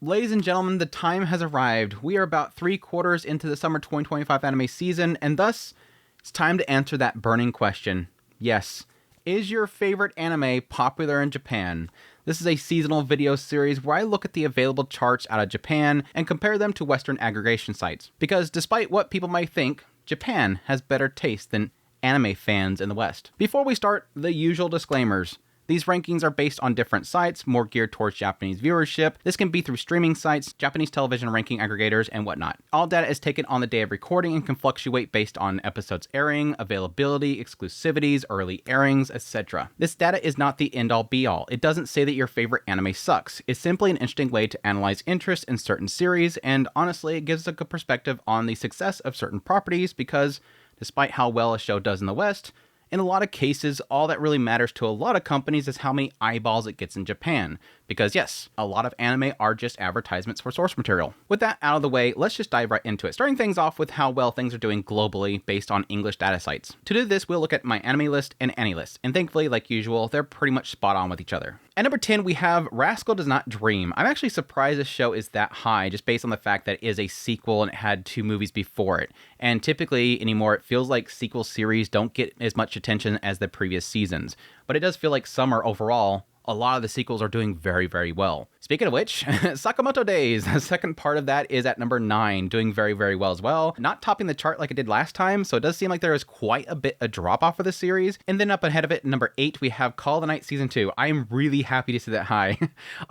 Ladies and gentlemen, the time has arrived. We are about 3/4 into the summer 2025 anime season, and thus, it's time to answer that burning question. Yes, is your favorite anime popular in Japan? This is a seasonal video series where I look at the available charts out of Japan and compare them to Western aggregation sites. Because despite what people might think, Japan has better taste than anime fans in the West. Before we start, the usual disclaimers. These rankings are based on different sites, more geared towards Japanese viewership. This can be through streaming sites, Japanese television ranking aggregators, and whatnot. All data is taken on the day of recording and can fluctuate based on episodes airing, availability, exclusivities, early airings, etc. This data is not the end-all be-all. It doesn't say that your favorite anime sucks. It's simply an interesting way to analyze interest in certain series, and honestly, it gives a good perspective on the success of certain properties because, despite how well a show does in the West, in a lot of cases, all that really matters to a lot of companies is how many eyeballs it gets in Japan. Because yes, a lot of anime are just advertisements for source material. With that out of the way, let's just dive right into it. Starting things off with how well things are doing globally based on English data sites. To do this, we'll look at my anime list and AniList. And thankfully, like usual, they're pretty much spot on with each other. At number 10, we have Rascal Does Not Dream. I'm actually surprised this show is that high, just based on the fact that it is a sequel and it had 2 movies before it. And typically anymore, it feels like sequel series don't get as much attention as the previous seasons. But it does feel like summer overall, a lot of the sequels are doing very, very well. Speaking of which, Sakamoto Days, the second part of that is at number 9, doing very, very well as well. Not topping the chart like it did last time, so it does seem like there is quite a bit of drop off of the series. And then up ahead of it, number 8, we have Call of the Night Season 2. I am really happy to see that high.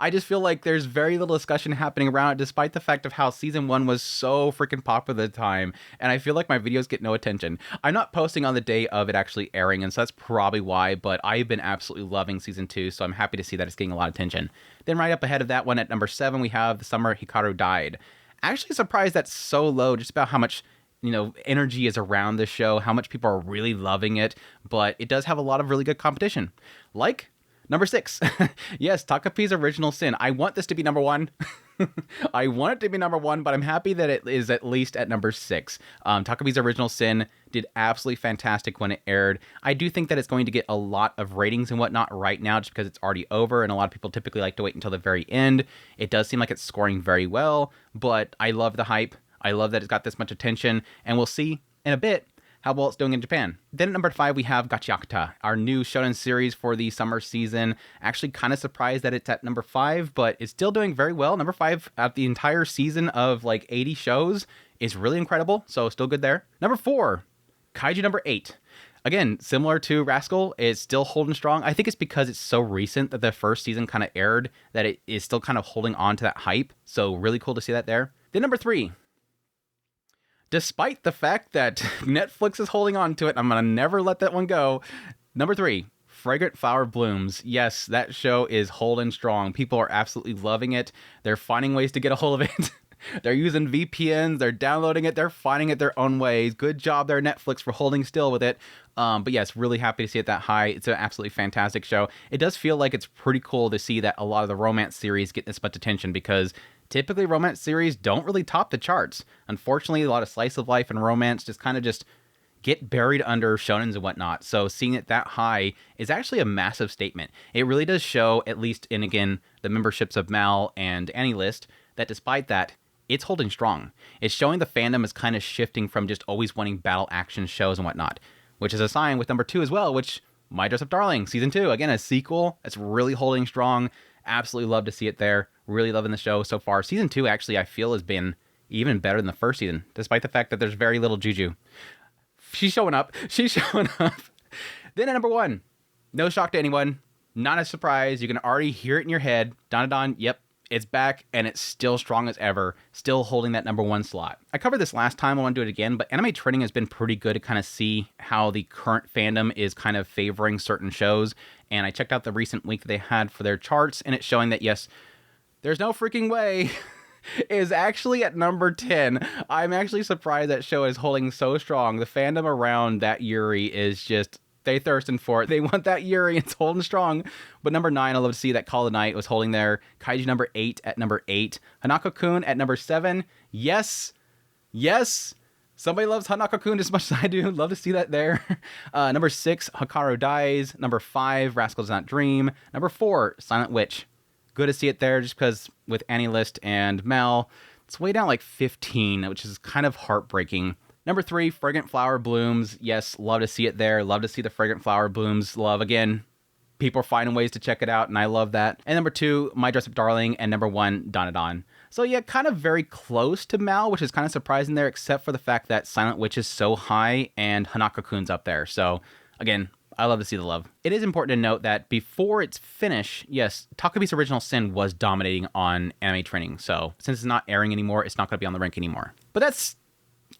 I just feel like there's very little discussion happening around it, despite the fact of how Season 1 was so freaking popular at the time, and I feel like my videos get no attention. I'm not posting on the day of it actually airing, and so that's probably why, but I've been absolutely loving Season 2, so I'm happy to see that it's getting a lot of attention. Then right up ahead of that one at number 7, we have The Summer Hikaru Died. Actually surprised that's so low, just about how much, energy is around this show, how much people are really loving it, but it does have a lot of really good competition. Like number 6. Yes, Takapi's Original Sin. I want this to be number 1. I want it to be number 1, but I'm happy that it is at least at number 6. Takapi's Original Sin did absolutely fantastic when it aired. I do think that it's going to get a lot of ratings and whatnot right now just because it's already over, and a lot of people typically like to wait until the very end. It does seem like it's scoring very well, but I love the hype. I love that it's got this much attention, and we'll see in a bit how well it's doing in Japan. Then at number 5, we have Gachiakuta, our new shonen series for the summer season. Actually kind of surprised that it's at number 5, but it's still doing very well. Number 5 at the entire season of like 80 shows is really incredible, so still good there. Number 4, Kaiju number 8. Again, similar to Rascal, it's still holding strong. I think it's because it's so recent that the first season kind of aired that it is still kind of holding on to that hype, so really cool to see that there. Then number 3, despite the fact that Netflix is holding on to it, I'm going to never let that one go. Number 3, Fragrant Flower Blooms. Yes, that show is holding strong. People are absolutely loving it. They're finding ways to get a hold of it. They're using VPNs. They're downloading it. They're finding it their own ways. Good job there, Netflix, for holding still with it. But yes, really happy to see it that high. It's an absolutely fantastic show. It does feel like it's pretty cool to see that a lot of the romance series get this much attention because typically romance series don't really top the charts. Unfortunately, a lot of slice of life and romance just kind of get buried under shonens and whatnot. So seeing it that high is actually a massive statement. It really does show, at least in, again, the memberships of Mal and AniList, that despite that, it's holding strong. It's showing the fandom is kind of shifting from just always wanting battle action shows and whatnot, which is a sign with number 2 as well, which My Dress Up Darling, Season 2. Again, a sequel that's really holding strong. Absolutely love to see it there. Really loving the show so far. Season 2, actually, I feel has been even better than the first season, despite the fact that there's very little juju. She's showing up. She's showing up. Then at number 1, no shock to anyone. Not a surprise. You can already hear it in your head. Dandadan, yep, it's back, and it's still strong as ever. Still holding that number 1 slot. I covered this last time. I want to do it again, but Anime Trending has been pretty good to kind of see how the current fandom is kind of favoring certain shows. And I checked out the recent week that they had for their charts, and it's showing that, yes, There's No Freaking Way is actually at number 10. I'm actually surprised that show is holding so strong. The fandom around that Yuri is just, they thirsting for it. They want that Yuri. It's holding strong. But number 9, I love to see that Call of the Night was holding there. Kaiju number 8 at number 8. Hanako-kun at number 7. Yes. Yes. Somebody loves Hanako-kun as much as I do. Love to see that there. Number 6, Hikaru Dies. Number 5, Rascal Does Not Dream. Number 4, Silent Witch. good to see it there just because with AniList and Mel, it's way down like 15, which is kind of heartbreaking. Number 3, Fragrant Flower Blooms. Yes, love to see it there. Love to see the Fragrant Flower Blooms. Love, again, people are finding ways to check it out, and I love that. And number 2, My Dress Up Darling, and number 1, dandadan. So yeah, kind of very close to Mal, which is kind of surprising there, except for the fact that Silent Witch is so high and Hanako-kun's up there. So again, I love to see the love. It is important to note that before its finish, yes, Takabi's Original Sin was dominating on Anime Training. So since it's not airing anymore, it's not going to be on the rank anymore. But that's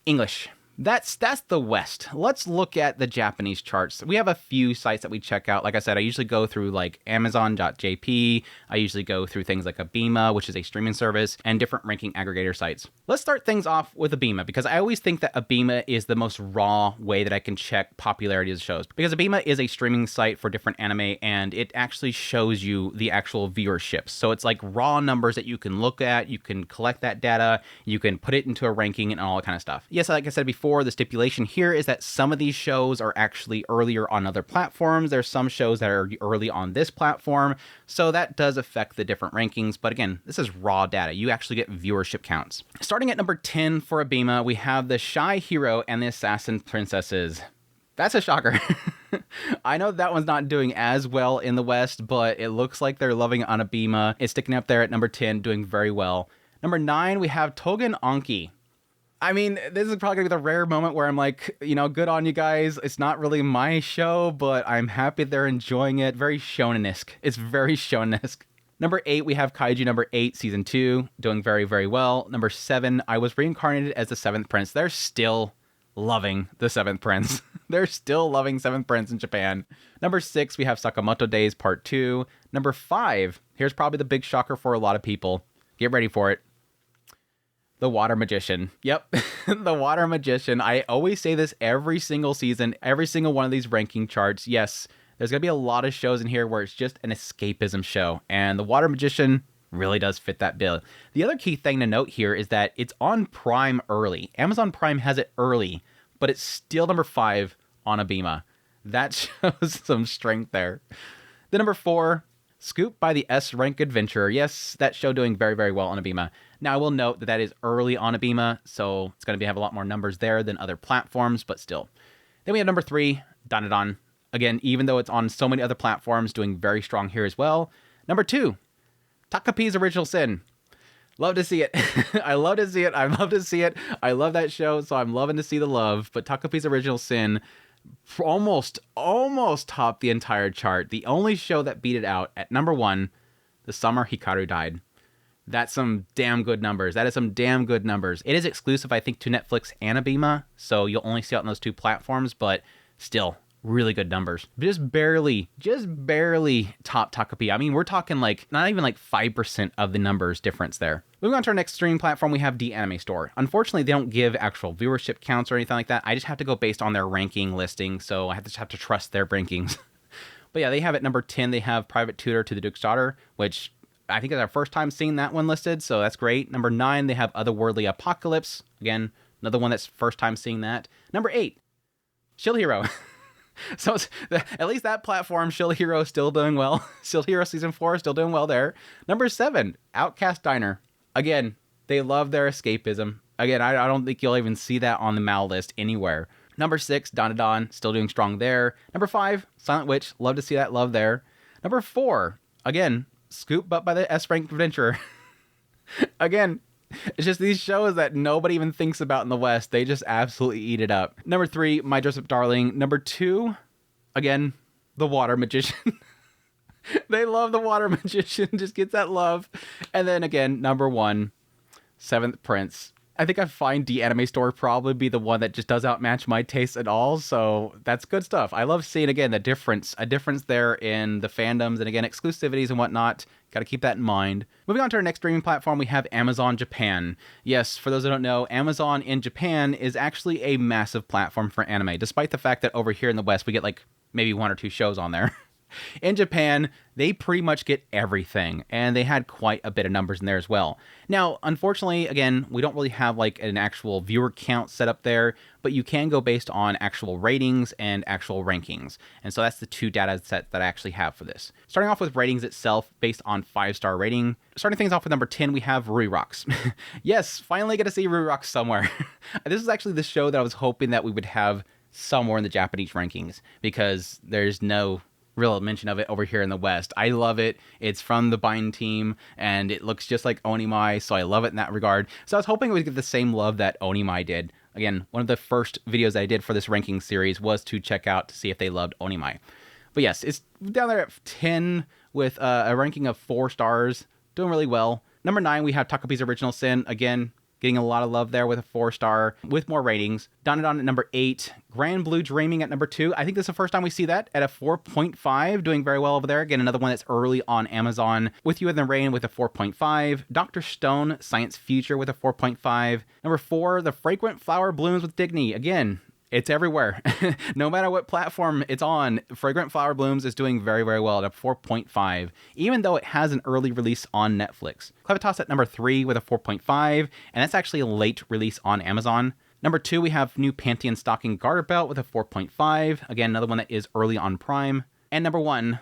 English. That's the West. Let's look at the Japanese charts. We have a few sites that we check out. Like I said, I usually go through like Amazon.jp. I usually go through things like Abema, which is a streaming service, and different ranking aggregator sites. Let's start things off with Abema, because I always think that Abema is the most raw way that I can check popularity of the shows. Because Abema is a streaming site for different anime, and it actually shows you the actual viewership. So it's like raw numbers that you can look at, you can collect that data, you can put it into a ranking and all that kind of stuff. Yes, like I said before, the stipulation here is that some of these shows are actually earlier on other platforms. There's some shows that are early on this platform, so that does affect the different rankings. But again, this is raw data. You actually get viewership counts. Starting at number 10 for Abema, we have the Shy Hero and the Assassin Princesses. That's a shocker. I know that one's not doing as well in the West, but it looks like they're loving it on Abema. It's sticking up there at number 10, doing very well. Number 9, we have Togen Anki. I mean, this is probably going to be the rare moment where I'm like, you know, good on you guys. It's not really my show, but I'm happy they're enjoying it. Very shonen-esque. It's very shonen-esque. Number 8, we have Kaiju number 8, season 2, doing very, very well. Number 7, I Was Reincarnated as the 7th Prince. They're still loving the 7th Prince. They're still loving 7th Prince in Japan. Number 6, we have Sakamoto Days Part 2. Number 5, here's probably the big shocker for a lot of people. Get ready for it. The Water Magician. Yep, the Water Magician. I always say this every single season, every single one of these ranking charts. Yes, there's going to be a lot of shows in here where it's just an escapism show, and the Water Magician really does fit that bill. The other key thing to note here is that it's on Prime early. Amazon Prime has it early, but it's still number 5 on Abema. That shows some strength there. The number 4, Scoop by the S-Rank Adventurer. Yes, that show doing very, very well on Abema. Now, I will note that that is early on Abema, so it's going to have a lot more numbers there than other platforms, but still. Then we have number 3, dandadan. Again, even though it's on so many other platforms, doing very strong here as well. Number 2, Takapi's Original Sin. Love to see it. I love to see it. I love to see it. I love that show, so I'm loving to see the love. But Takapi's Original Sin almost topped the entire chart. The only show that beat it out at number 1, the summer Hikaru died. That's some damn good numbers. That is some damn good numbers. It is exclusive, I think, to Netflix and Abema, so you'll only see it on those 2 platforms, but still, really good numbers. Just barely top Takapi. I mean, we're talking like, not even like 5% of the numbers difference there. Moving on to our next streaming platform, we have dAnime Store. Unfortunately, they don't give actual viewership counts or anything like that. I just have to go based on their ranking listing, so I just have to trust their rankings. But yeah, they have at number 10, they have Private Tutor to the Duke's Daughter, which I think it's our first time seeing that one listed, so that's great. Number 9, they have Otherworldly Apocalypse. Again, another one that's first time seeing that. Number 8, Shield Hero. So at least that platform, Shield Hero, is still doing well. Shield Hero Season 4 is still doing well there. Number 7, Outcast Diner. Again, they love their escapism. Again, I don't think you'll even see that on the Mal list anywhere. Number 6, dandadan, still doing strong there. Number 5, Silent Witch. Love to see that love there. Number 4, again, Scoop up by the S-Rank Adventurer. Again, it's just these shows that nobody even thinks about in the West. They just absolutely eat it up. Number 3, My Dress Up Darling. Number 2, again, The Water Magician. They love The Water Magician. Just gets that love. And then again, number 1, 7th Prince. I think I find dAnime Store probably be the one that just does outmatch my taste at all, so that's good stuff. I love seeing, again, a difference there in the fandoms, and again, exclusivities and whatnot. Got to keep that in mind. Moving on to our next streaming platform, we have Amazon Japan. Yes, for those who don't know, Amazon in Japan is actually a massive platform for anime, despite the fact that over here in the West, we get like maybe 1 or 2 shows on there. In Japan, they pretty much get everything, and they had quite a bit of numbers in there as well. Now, unfortunately, again, we don't really have like an actual viewer count set up there, but you can go based on actual ratings and actual rankings. And so that's the two data sets that I actually have for this. Starting off with ratings itself, based on 5-star rating. Starting things off with number 10, we have Rui Rocks. Yes, finally get to see Rui Rocks somewhere. This is actually the show that I was hoping that we would have somewhere in the Japanese rankings, because there's no real mention of it over here in the West. I love it. It's from the Bind team, and it looks just like Onimai, so I love it in that regard. So I was hoping it would get the same love that Onimai did. Again, one of the first videos I did for this ranking series was to check out to see if they loved Onimai. But yes, it's down there at 10 with a ranking of 4 stars. Doing really well. Number 9, we have Takapi's Original Sin. Again, getting a lot of love there with a 4-star, with more ratings. Dandadan at number 8. Grand Blue Dreaming at number 2. I think this is the first time we see that at a 4.5. Doing very well over there. Again, another one that's early on Amazon. With You in the Rain with a 4.5. Dr. Stone, Science Future with a 4.5. Number 4, The Fragrant Flower Blooms with Dignity. Again, it's everywhere. No matter what platform it's on, Fragrant Flower Blooms is doing very, very well at a 4.5, even though it has an early release on Netflix. Clevitas at number 3 with a 4.5, and that's actually a late release on Amazon. Number 2, we have new Pantheon Stocking Garter Belt with a 4.5. Again, another one that is early on Prime. And number 1,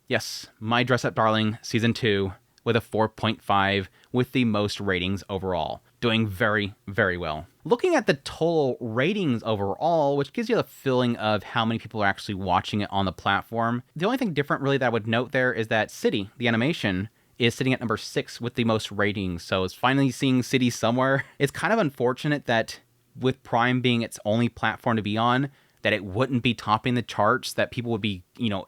yes, My Dress Up Darling Season 2 with a 4.5 with the most ratings overall. Doing very, very well. Looking at the total ratings overall, which gives you a feeling of how many people are actually watching it on the platform, the only thing different really that I would note there is that City, the animation, is sitting at number 6 with the most ratings. So it's finally seeing City somewhere. It's kind of unfortunate that with Prime being its only platform to be on, that it wouldn't be topping the charts, that people would be,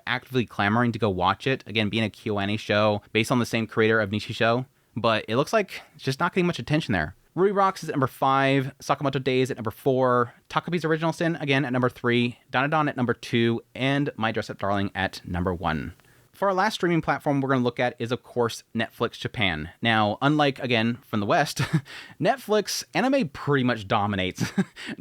actively clamoring to go watch it. Again, being a KyoAni show based on the same creator of Nishisho. But it looks like it's just not getting much attention there. Rui Rocks is at number 5, Sakamoto Days at number 4, Takapi's Original Sin, again, at number 3, Dandadan at number 2, and My Dress Up Darling at number 1. For our last streaming platform we're going to look at is, of course, Netflix Japan. Now, unlike, again, from the West, Netflix anime pretty much dominates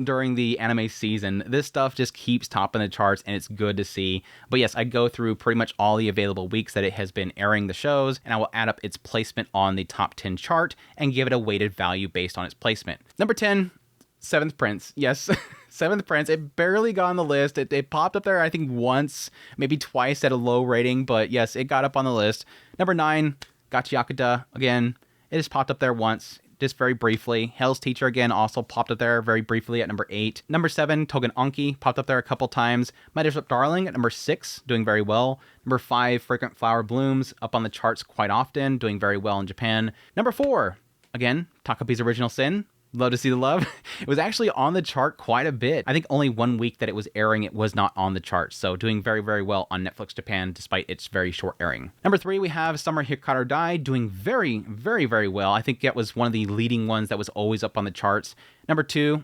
during the anime season. This stuff just keeps topping the charts, and it's good to see. But yes, I go through pretty much all the available weeks that it has been airing the shows, and I will add up its placement on the top 10 chart and give it a weighted value based on its placement. Number 10, Seventh Prince. Yes, Seventh Prince. It barely got on the list. It popped up there, I think, once, maybe twice at a low rating, but yes, it got up on the list. Number 9, Gachiakuta. Again, it just popped up there once, just very briefly. Hell's Teacher, again, also popped up there very briefly at number 8. Number 7, Togen Anki, popped up there a couple times. My Dress Up Darling at number 6, doing very well. Number 5, Fragrant Flower Blooms, up on the charts quite often, doing very well in Japan. Number 4, again, Takapi's Original Sin. Love to see the love. It was actually on the chart quite a bit. I think only one week that it was airing, it was not on the chart. So doing very, very well on Netflix Japan, despite its very short airing. Number 3, we have Summer Hikaru Dai, doing very, very, very well. I think that was one of the leading ones that was always up on the charts. Number 2,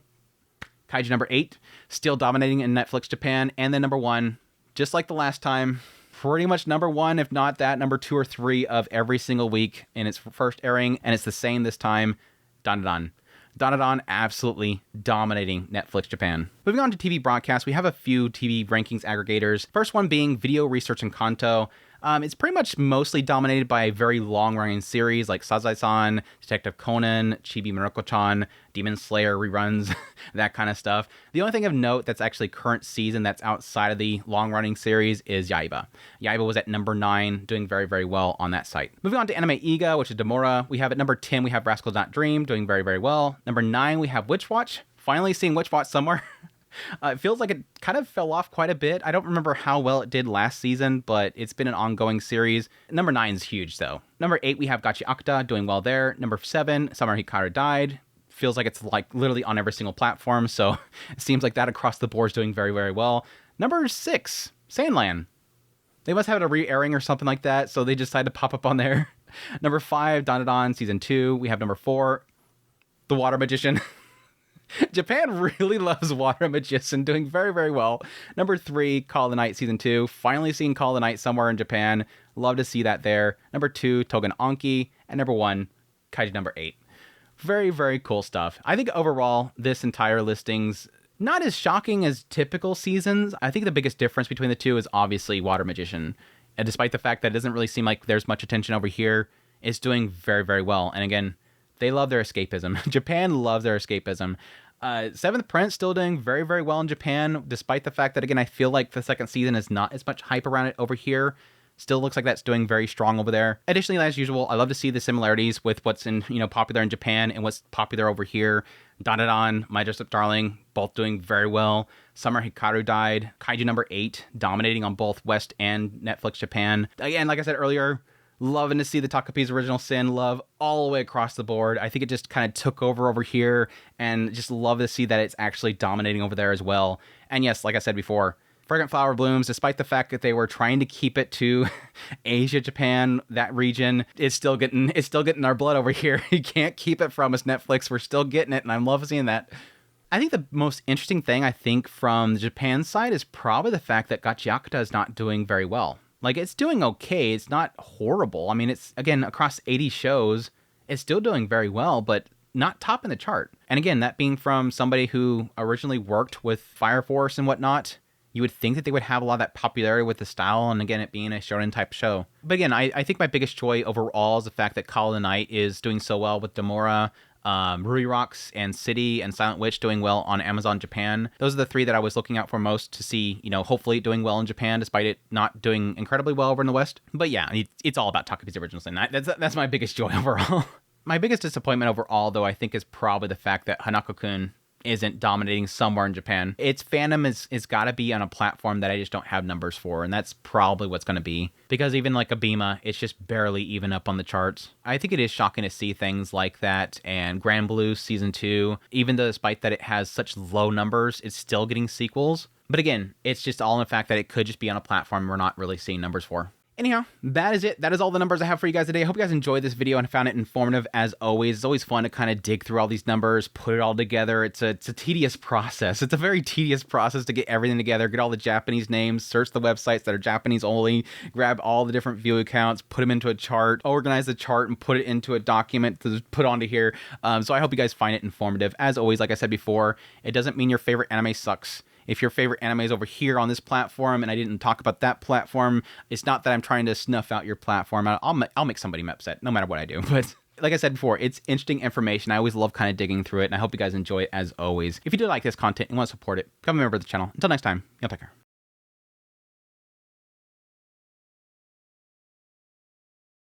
Kaiju number 8, still dominating in Netflix Japan. And then number 1, just like the last time, pretty much number 1, if not that, number 2 or 3 of every single week in its first airing. And it's the same this time, Dandadan. Dandadan absolutely dominating Netflix Japan. Moving on to TV broadcasts, we have a few TV rankings aggregators. First one being Video Research and Kanto. It's pretty much mostly dominated by a very long-running series like Sazai-san, Detective Conan, Chibi Murako-chan, Demon Slayer reruns, that kind of stuff. The only thing of note that's actually current season that's outside of the long-running series is Yaiba. Yaiba was at number 9, doing very, very well on that site. Moving on to Anime Iga, which is Demora. We have at number 10, we have Rascals Not Dream, doing very, very well. Number 9, we have Witch Watch. Finally seeing Witch Watch somewhere. It feels like it kind of fell off quite a bit. I don't remember how well it did last season, but it's been an ongoing series. Number 9 is huge, though. Number 8, we have Gachi Akuta, doing well there. Number 7, Summer Hikaru Died. Feels like it's like literally on every single platform, so it seems like that across the board is doing very, very well. Number 6, Sandland. They must have a re-airing or something like that, so they decided to pop up on there. Number 5, Dandadan Season 2. We have number 4, The Water Magician. Japan really loves Water Magician, doing very, very well. Number 3, Call of the Night Season 2. Finally seeing Call of the Night somewhere in Japan. Love to see that there. Number 2, Togen Anki. And number 1, Kaiju number 8. Very, very cool stuff. I think overall, this entire listings Not as shocking as typical seasons. I think the biggest difference between the two is obviously Water Magician. And despite the fact that it doesn't really seem like there's much attention over here, it's doing very, very well. And again, they love their escapism. Japan loves their escapism. Seventh Prince still doing very, very well in Japan, despite the fact that, again, I feel like the second season is not as much hype around it over here. Still looks like that's doing very strong over there. Additionally, as usual, I love to see the similarities with what's in, popular in Japan and what's popular over here. Dandadan, My Dress Up Darling, both doing very well. Summer Hikaru died. Kaiju number 8, dominating on both West and Netflix Japan. Again, like I said earlier, loving to see the Takapi's Original Sin love all the way across the board. I think it just kind of took over here, and just love to see that it's actually dominating over there as well. And yes, like I said before, Fragrant Flower Blooms, despite the fact that they were trying to keep it to Asia, Japan, that region, it's still getting our blood over here. You can't keep it from us, Netflix. We're still getting it, and I'm loving seeing that. I think the most interesting thing, from the Japan side is probably the fact that Gachiakuta is not doing very well. Like, it's doing okay. It's not horrible. I mean, it's, again, across 80 shows, it's still doing very well, but not topping the chart. And again, that being from somebody who originally worked with Fire Force and whatnot, you would think that they would have a lot of that popularity with the style, and again, it being a shonen type show. But again, I think my biggest joy overall is the fact that Call of the Night is doing so well with Demora, Ruby Rocks, and City, and Silent Witch doing well on Amazon Japan. Those are the 3 that I was looking out for most to see, hopefully doing well in Japan, despite it not doing incredibly well over in the West. But yeah, it's all about Takapi's Original Sin. That's my biggest joy overall. My biggest disappointment overall, though, I think is probably the fact that Hanako-kun isn't dominating somewhere in Japan. Its fandom is got to be on a platform that I just don't have numbers for, and that's probably what's going to be. Because even like Abema, it's just barely even up on the charts. I think it is shocking to see things like that, and Grand Blue Season 2, even though despite that it has such low numbers, it's still getting sequels. But again, it's just all in the fact that it could just be on a platform we're not really seeing numbers for. Anyhow, that is it. That is all the numbers I have for you guys today. I hope you guys enjoyed this video and found it informative as always. It's always fun to kind of dig through all these numbers, put it all together. It's a tedious process. It's a very tedious process to get everything together, get all the Japanese names, search the websites that are Japanese only, grab all the different view accounts, put them into a chart, organize the chart, and put it into a document to put onto here. So I hope you guys find it informative. As always, like I said before, it doesn't mean your favorite anime sucks. If your favorite anime is over here on this platform and I didn't talk about that platform, it's not that I'm trying to snuff out your platform. I'll make somebody upset no matter what I do. But like I said before, it's interesting information. I always love kind of digging through it, and I hope you guys enjoy it as always. If you do like this content and want to support it, become a member of the channel. Until next time, y'all take care.